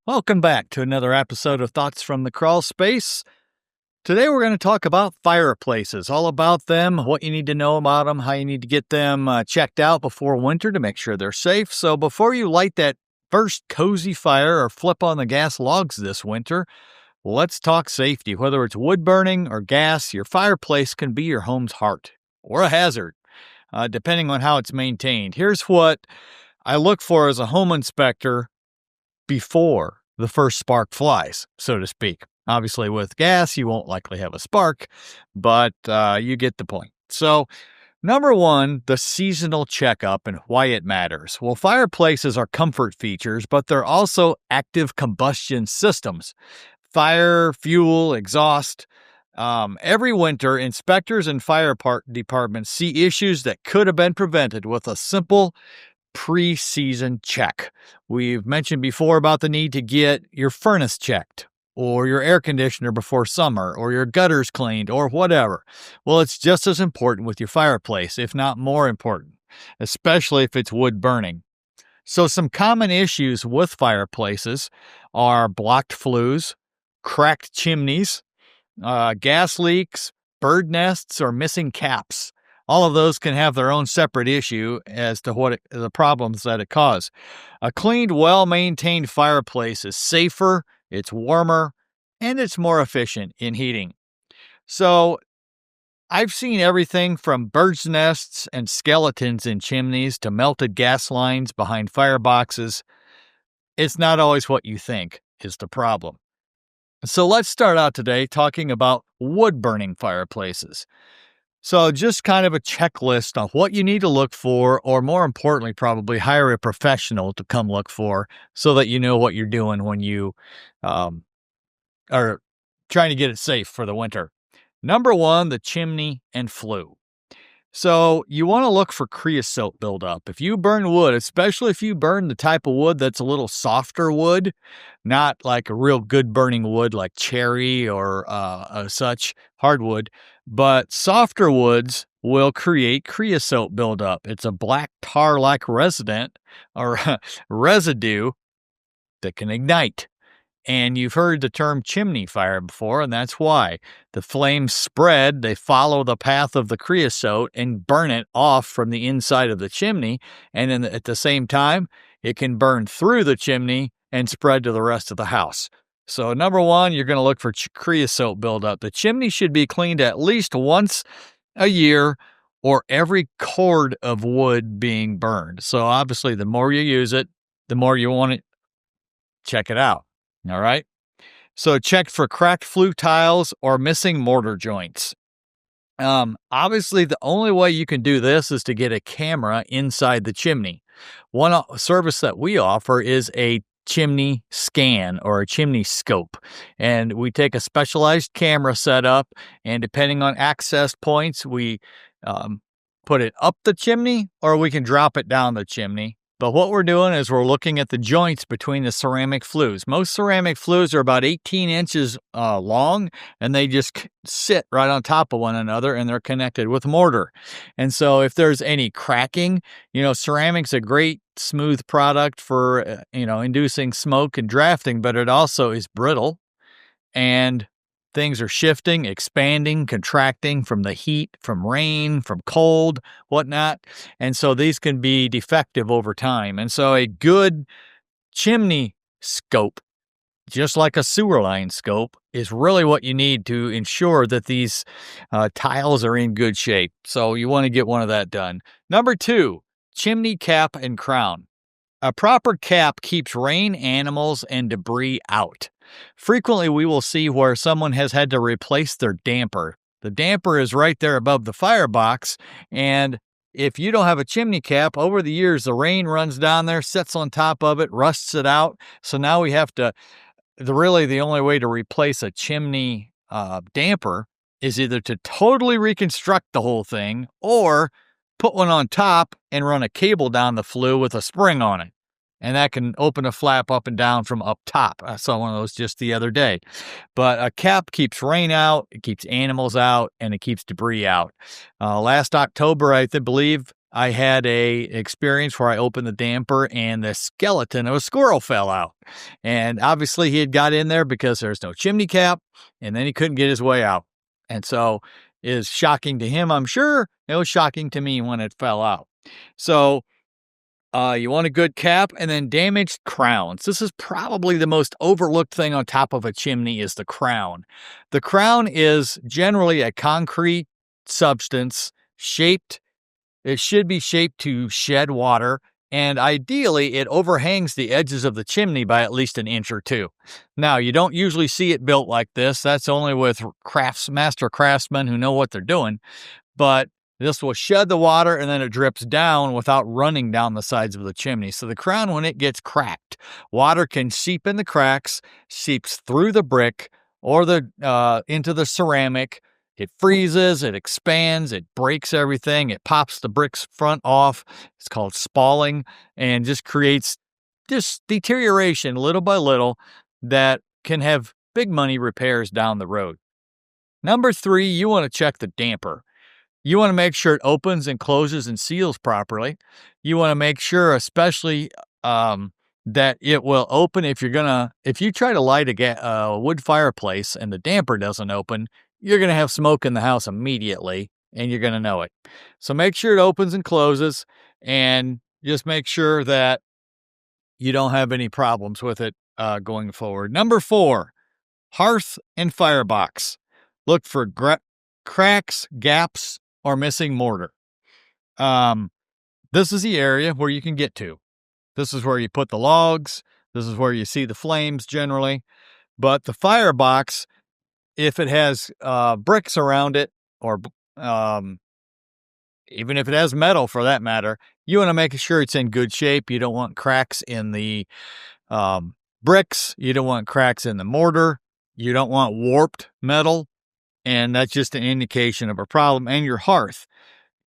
Welcome back to another episode of Thoughts from the Crawl Space. Today we're going to talk about fireplaces, all about them, what you need to know about them, how you need to get them checked out before winter to make sure they're safe. So before you light that first cozy fire or flip on the gas logs this winter, let's talk safety. Whether it's wood burning or gas, your fireplace can be your home's heart or a hazard, depending on how it's maintained. Here's what I look for as a home inspector before the first spark flies, so to speak. Obviously, with gas, you won't likely have a spark, but you get the point. So, number one, the seasonal checkup and why it matters. Well, fireplaces are comfort features, but they're also active combustion systems. Fire, fuel, exhaust. Every winter, inspectors and fire departments see issues that could have been prevented with a simple pre-season check. We've mentioned before about the need to get your furnace checked or your air conditioner before summer or your gutters cleaned or whatever. Well, it's just as important with your fireplace, if not more important, especially if it's wood burning. So some common issues with fireplaces are blocked flues, cracked chimneys, gas leaks, bird nests, or missing caps. All of those can have their own separate issue as to the problems that it cause. A cleaned, well-maintained fireplace is safer, it's warmer, and it's more efficient in heating. So I've seen everything from birds' nests and skeletons in chimneys to melted gas lines behind fireboxes. It's not always what you think is the problem. So let's start out today talking about wood-burning fireplaces. So just kind of a checklist on what you need to look for, or more importantly, probably hire a professional to come look for so that you know what you're doing when you are trying to get it safe for the winter. Number one, the chimney and flue. So you want to look for creosote buildup. If you burn wood, especially if you burn the type of wood that's a little softer wood, not like a real good burning wood like cherry or such hardwood, but softer woods will create creosote buildup. It's a black tar-like resident or residue that can ignite. And you've heard the term chimney fire before, and that's why. The flames spread, they follow the path of the creosote and burn it off from the inside of the chimney. And then at the same time, it can burn through the chimney and spread to the rest of the house. So number one, you're going to look for creosote buildup. The chimney should be cleaned at least once a year or every cord of wood being burned. So obviously, the more you use it, the more you want to check it out. All right. So check for cracked flue tiles or missing mortar joints. Obviously, the only way you can do this is to get a camera inside the chimney. One service that we offer is a chimney scan or a chimney scope. And we take a specialized camera setup, and depending on access points, we put it up the chimney or we can drop it down the chimney. But what we're doing is we're looking at the joints between the ceramic flues. Most ceramic flues are about 18 inches long, and they just sit right on top of one another, and they're connected with mortar. And so if there's any cracking, ceramic's a great smooth product for, inducing smoke and drafting, but it also is brittle, and things are shifting, expanding, contracting from the heat, from rain, from cold, whatnot. And so these can be defective over time. And so a good chimney scope, just like a sewer line scope, is really what you need to ensure that these tiles are in good shape. So you want to get one of that done. Number two, chimney cap and crown. A proper cap keeps rain, animals, and debris out. Frequently, we will see where someone has had to replace their damper. The damper is right there above the firebox, and if you don't have a chimney cap, over the years, the rain runs down there, sits on top of it, rusts it out. So now we have to, the only way to replace a chimney damper is either to totally reconstruct the whole thing or put one on top and run a cable down the flue with a spring on it. And that can open a flap up and down from up top. I saw one of those just the other day. But a cap keeps rain out, it keeps animals out, and it keeps debris out. Last October, I believe, I had a experience where I opened the damper and the skeleton of a squirrel fell out. And obviously he had got in there because there's no chimney cap, and then he couldn't get his way out. And so it is shocking to him, I'm sure. It was shocking to me when it fell out. So you want a good cap, and then damaged crowns. This is probably the most overlooked thing on top of a chimney is the crown. The crown is generally a concrete substance shaped. It should be shaped to shed water, and ideally it overhangs the edges of the chimney by at least an inch or two. Now, you don't usually see it built like this. That's only with master craftsmen who know what they're doing. But this will shed the water and then it drips down without running down the sides of the chimney. So the crown, when it gets cracked, water can seep in the cracks, seeps through the brick or into the ceramic. It freezes, it expands, it breaks everything, it pops the brick's front off. It's called spalling, and just creates deterioration little by little that can have big money repairs down the road. Number 3, you want to check the damper. You want to make sure it opens and closes and seals properly. You want to make sure, especially that it will open if you try to light a wood fireplace and the damper doesn't open, you're going to have smoke in the house immediately and you're going to know it. So make sure it opens and closes, and just make sure that you don't have any problems with it going forward. Number 4, hearth and firebox. Look for cracks, gaps, or missing mortar. This is the area where you can get to. This is where you put the logs. This is where you see the flames generally. But the firebox, if it has bricks around it, or even if it has metal for that matter, you want to make sure it's in good shape. You don't want cracks in the bricks. You don't want cracks in the mortar. You don't want warped metal. And that's just an indication of a problem. And your hearth.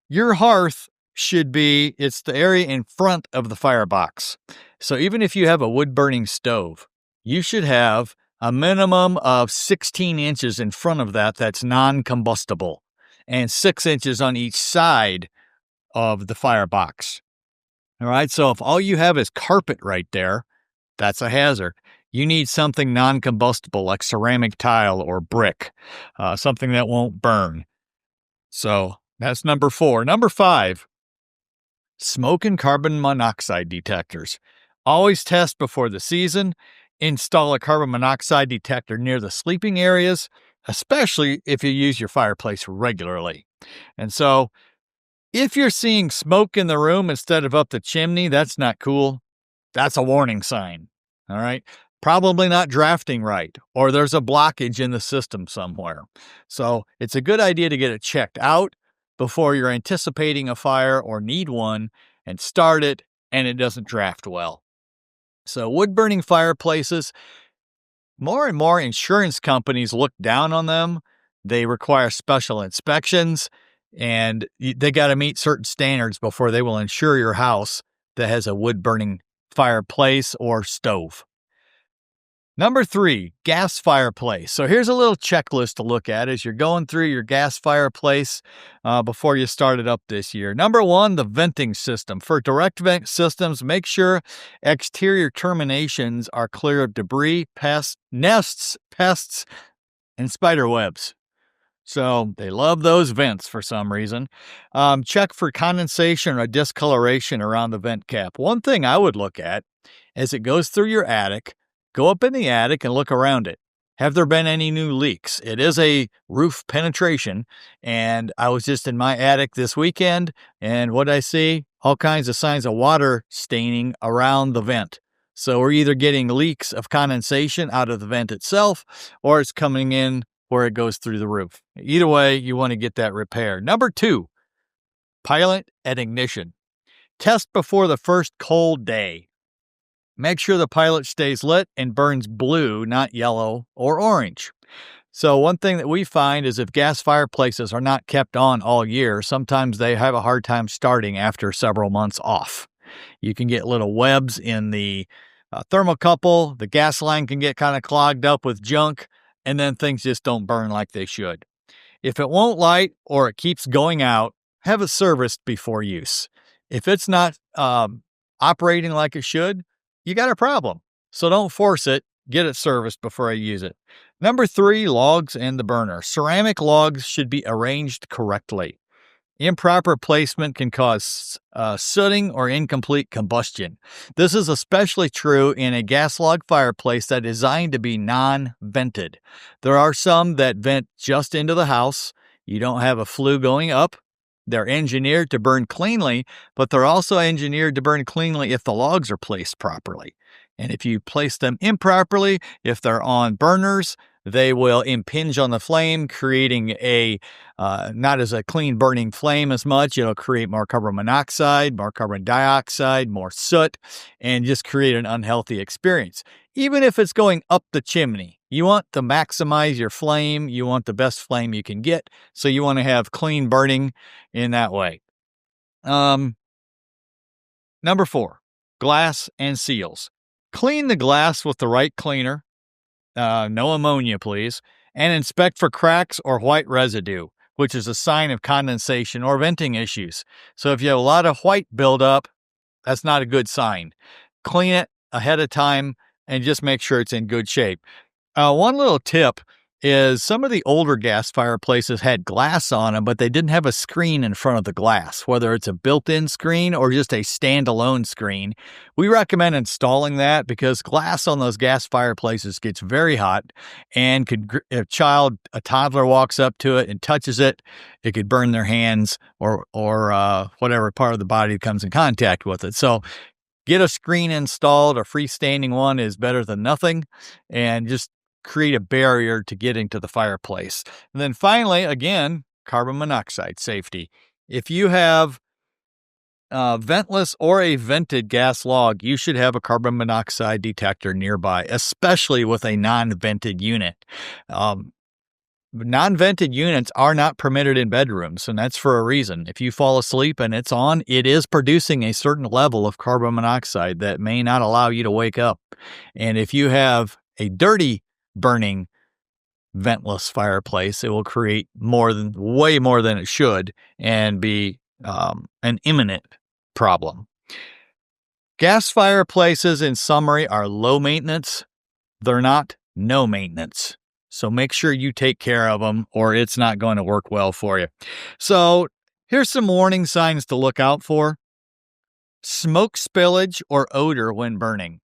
Your hearth it's the area in front of the firebox. So even if you have a wood-burning stove, you should have a minimum of 16 inches in front of that's non-combustible, and 6 inches on each side of the firebox. All right, so if all you have is carpet right there, that's a hazard. You need something non-combustible like ceramic tile or brick, something that won't burn. So that's number 4. Number 5, smoke and carbon monoxide detectors. Always test before the season. Install a carbon monoxide detector near the sleeping areas, especially if you use your fireplace regularly. And so if you're seeing smoke in the room instead of up the chimney, that's not cool. That's a warning sign. All right. Probably not drafting right, or there's a blockage in the system somewhere. So it's a good idea to get it checked out before you're anticipating a fire or need one, and start it and it doesn't draft well. So wood-burning fireplaces, more and more insurance companies look down on them. They require special inspections, and they got to meet certain standards before they will insure your house that has a wood-burning fireplace or stove. Number 3, gas fireplace. So here's a little checklist to look at as you're going through your gas fireplace before you start it up this year. Number 1, the venting system. For direct vent systems, make sure exterior terminations are clear of debris, nests, pests, and spider webs. So they love those vents for some reason. Check for condensation or discoloration around the vent cap. One thing I would look at as it goes through your attic, go up in the attic and look around it. Have there been any new leaks? It is a roof penetration, and I was just in my attic this weekend, and what I see? All kinds of signs of water staining around the vent. So we're either getting leaks of condensation out of the vent itself, or it's coming in where it goes through the roof. Either way, you want to get that repaired. Number 2, pilot and ignition. Test before the first cold day. Make sure the pilot stays lit and burns blue, not yellow or orange. So one thing that we find is if gas fireplaces are not kept on all year, sometimes they have a hard time starting after several months off. You can get little webs in the thermocouple. The gas line can get kind of clogged up with junk, and then things just don't burn like they should. If it won't light or it keeps going out, have it serviced before use. If it's not operating like it should, you got a problem. So don't force it. Get it serviced before you use it. Number 3, logs and the burner. Ceramic logs should be arranged correctly. Improper placement can cause sooting or incomplete combustion. This is especially true in a gas log fireplace that is designed to be non-vented. There are some that vent just into the house. You don't have a flue going up. They're engineered to burn cleanly, but they're also engineered to burn cleanly if the logs are placed properly. And if you place them improperly, if they're on burners, they will impinge on the flame, creating a not as a clean burning flame as much. It'll create more carbon monoxide, more carbon dioxide, more soot, and just create an unhealthy experience. Even if it's going up the chimney, you want to maximize your flame. You want the best flame you can get. So you want to have clean burning in that way. Number 4, glass and seals. Clean the glass with the right cleaner. No ammonia, please. And inspect for cracks or white residue, which is a sign of condensation or venting issues. So if you have a lot of white buildup, that's not a good sign. Clean it ahead of time and just make sure it's in good shape. One little tip is some of the older gas fireplaces had glass on them, but they didn't have a screen in front of the glass, whether it's a built-in screen or just a standalone screen. We recommend installing that because glass on those gas fireplaces gets very hot and if a toddler walks up to it and touches it, it could burn their hands or whatever part of the body comes in contact with it. So get a screen installed. A freestanding one is better than nothing, and just create a barrier to getting to the fireplace. And then finally, again, carbon monoxide safety. If you have ventless or a vented gas log, you should have a carbon monoxide detector nearby, especially with a non-vented unit. Non-vented units are not permitted in bedrooms, and that's for a reason. If you fall asleep and it's on, it is producing a certain level of carbon monoxide that may not allow you to wake up. And if you have a dirty burning ventless fireplace, it will create way more than it should and be an imminent problem. Gas fireplaces, in summary, are low maintenance. They're not no maintenance. So make sure you take care of them or it's not going to work well for you. So here's some warning signs to look out for. Smoke spillage or odor when burning.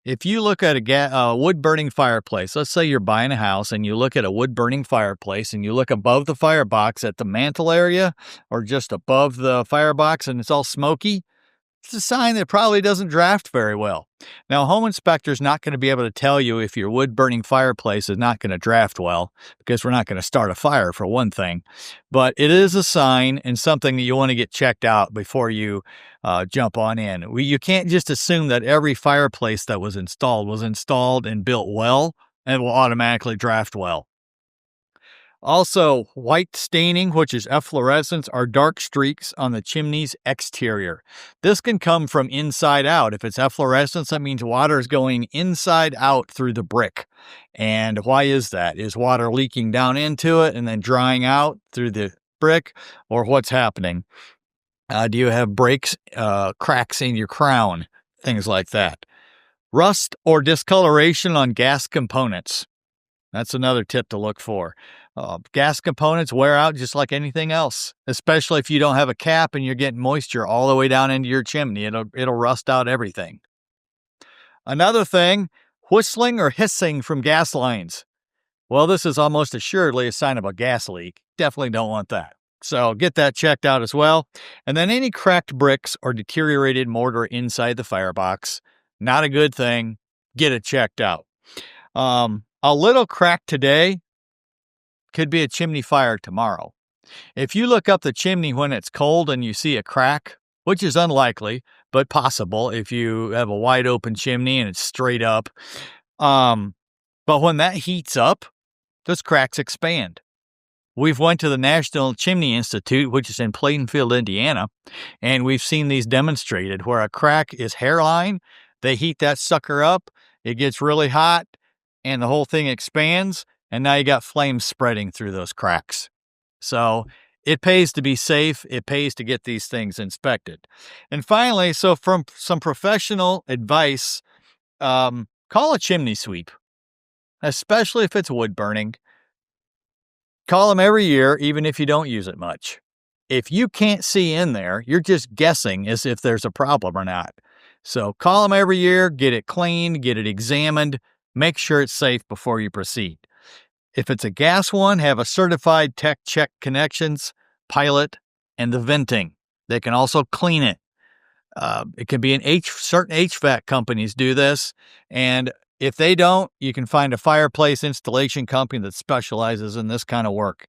If you look at a wood-burning fireplace, let's say you're buying a house and you look at a wood-burning fireplace and you look above the firebox at the mantle area or just above the firebox and it's all smoky, it's a sign that it probably doesn't draft very well. Now, a home inspector is not going to be able to tell you if your wood-burning fireplace is not going to draft well because we're not going to start a fire, for one thing. But it is a sign and something that you want to get checked out before you jump on in. You can't just assume that every fireplace that was installed and built well and will automatically draft well. Also, white staining, which is efflorescence, are dark streaks on the chimney's exterior. This can come from inside out. If it's efflorescence, that means water is going inside out through the brick. And why is that? Is water leaking down into it and then drying out through the brick? Or what's happening? Do you have cracks in your crown? Things like that. Rust or discoloration on gas components. That's another tip to look for. Gas components wear out just like anything else, especially if you don't have a cap and you're getting moisture all the way down into your chimney. It'll rust out everything. Another thing, whistling or hissing from gas lines. Well, this is almost assuredly a sign of a gas leak. Definitely don't want that. So get that checked out as well. And then any cracked bricks or deteriorated mortar inside the firebox. Not a good thing. Get it checked out. A little crack today could be a chimney fire tomorrow. If you look up the chimney when it's cold and you see a crack, which is unlikely, but possible if you have a wide open chimney and it's straight up. But when that heats up, those cracks expand. We've went to the National Chimney Institute, which is in Plainfield, Indiana, and we've seen these demonstrated where a crack is hairline. They heat that sucker up. It gets really hot and the whole thing expands. And now you got flames spreading through those cracks. So it pays to be safe. It pays to get these things inspected. And finally, so from some professional advice, call a chimney sweep, especially if it's wood burning. Call them every year, even if you don't use it much. If you can't see in there, you're just guessing as if there's a problem or not. So call them every year, get it cleaned, get it examined, make sure it's safe before you proceed. If it's a gas one, have a certified tech check connections, pilot, and the venting. They can also clean it. It can be certain HVAC companies do this, and if they don't, you can find a fireplace installation company that specializes in this kind of work.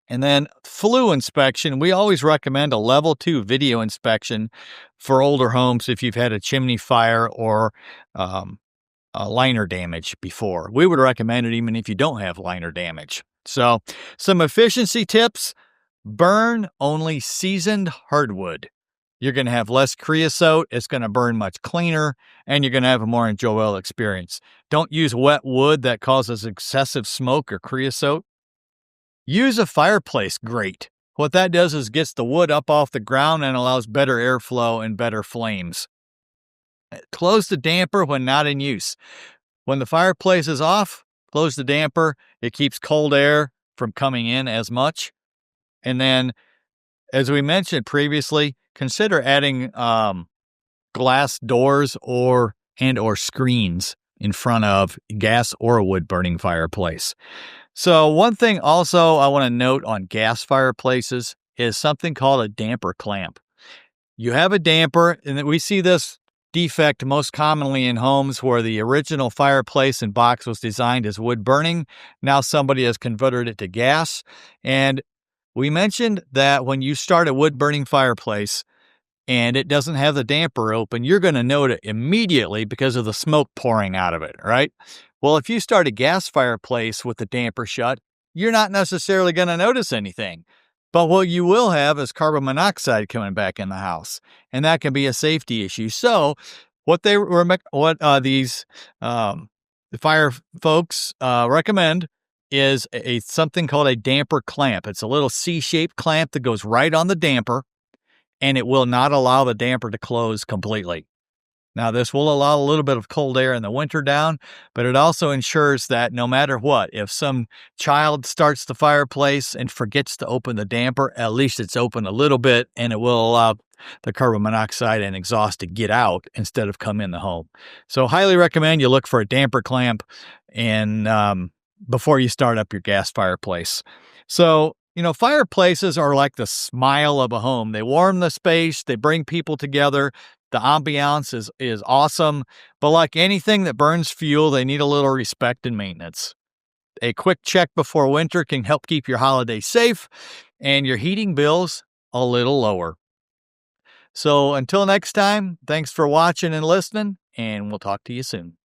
And then flue inspection, we always recommend a level 2 video inspection for older homes if you've had a chimney fire or liner damage before. We would recommend it even if you don't have liner damage. So some efficiency tips: burn only seasoned hardwood. You're going to have less creosote. It's going to burn much cleaner, and you're going to have a more enjoyable experience. Don't use wet wood that causes excessive smoke or creosote. Use a fireplace grate. What that does is gets the wood up off the ground and allows better airflow and better flames. Close the damper when not in use. When the fireplace is off, close the damper. It keeps cold air from coming in as much. And then, as we mentioned previously, consider adding glass doors or screens in front of gas or a wood-burning fireplace. So one thing also I want to note on gas fireplaces is something called a damper clamp. You have a damper, and we see this defect most commonly in homes where the original fireplace and box was designed as wood burning. Now somebody has converted it to gas. And we mentioned that when you start a wood burning fireplace and it doesn't have the damper open, you're going to note it immediately because of the smoke pouring out of it, right? Well, if you start a gas fireplace with the damper shut, you're not necessarily going to notice anything. But what you will have is carbon monoxide coming back in the house, and that can be a safety issue. So the fire folks recommend is something called a damper clamp. It's a little C-shaped clamp that goes right on the damper, and it will not allow the damper to close completely. Now, this will allow a little bit of cold air in the winter down, but it also ensures that no matter what, if some child starts the fireplace and forgets to open the damper, at least it's open a little bit, and it will allow the carbon monoxide and exhaust to get out instead of come in the home. So highly recommend you look for a damper clamp and before you start up your gas fireplace. So, fireplaces are like the smile of a home. They warm the space, they bring people together. The ambiance is awesome, but like anything that burns fuel, they need a little respect and maintenance. A quick check before winter can help keep your holiday safe and your heating bills a little lower. So until next time, thanks for watching and listening, and we'll talk to you soon.